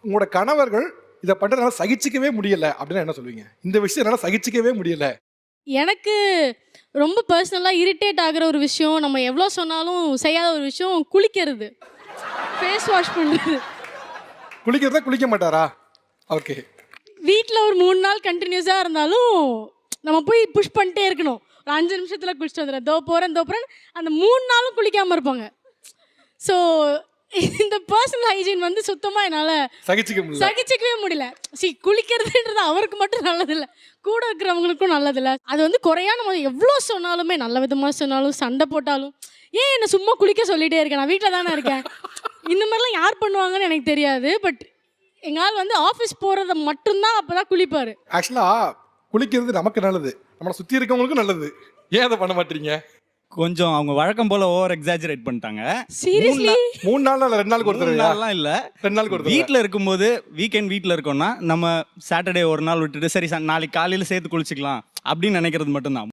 உங்களோட கணவர்கள் இதை பண்றதுனால சகிச்சிக்கவே முடியல அப்படின்னா என்ன சொல்லுவீங்க? இந்த விஷயம் என்னால சகிச்சிக்கவே முடியல. எனக்கு ரொம்ப பர்சனலாக இரிட்டேட் ஆகிற ஒரு விஷயம், நம்ம எவ்வளோ சொன்னாலும் செய்யாத ஒரு விஷயம் குளிக்கிறது, ஃபேஸ் வாஷ் பண்ணுறது. குளிக்கிறதா குளிக்க மாட்டாரா? ஓகே. வீட்டில் ஒரு 3 நாள் கண்டினியூஸாக இருந்தாலும் நம்ம போய் புஷ் பண்ணிட்டே இருக்கணும். ஒரு 5 நிமிஷத்தில் குளிச்சுட்டு வந்துடுறேன், தோ போகிறேன் அந்த 3 நாளும் குளிக்காமல் இருப்பாங்க. ஸோ இந்த பர்சனல் ஹைஜீன் வந்து சுத்தமாக என்னால் சகிச்சிக்கவே முடியல. குளிக்கிறதுன்றது அவருக்கு மட்டும் நல்லதில்லை, கூட இருக்கிறவங்களுக்கும் நல்லதில்லை. அது வந்து குறையா நம்ம எவ்வளோ சொன்னாலுமே, நல்ல விதமாக சொன்னாலும் சண்டை போட்டாலும், ஏன் என்னை சும்மா குளிக்க சொல்லிகிட்டே இருக்கேன், நான் வீட்டில் தானே இருக்கேன். இந்த மாதிரிலாம் யார் பண்ணுவாங்கன்னு எனக்கு தெரியாது. பட் எங்களால் வந்து ஆஃபீஸ் போகிறத மட்டும்தான் அப்போ தான் குளிப்பார். ஆக்சுவலாக குளிக்கிறது நமக்கு நல்லது, நம்மளை சுற்றி இருக்கவங்களுக்கும் நல்லது. ஏன் அதை பண்ண மாட்டீங்க? கொஞ்சம் அவங்க வழக்கம் போல ஓவர் எக்ஸாஜரேட் பண்ணிட்டாங்க. சீரியஸ்லி 3 நாள் இல்ல 2 நாளுக்கு ஒரு தடவை? நாள்லாம் இல்ல, 2 நாளுக்கு ஒரு தடவை. வீட்டில் இருக்கும்போது வீக்கெண்ட் வீட்டில் இருக்கோம்னா நம்ம சாட்டர்டே ஒரு நாள் விட்டுட்டு சரி நாளைக்கு காலையில் சேர்த்து குளிச்சுக்கலாம் அப்படின்னு நினைக்கிறது மட்டும்தான்.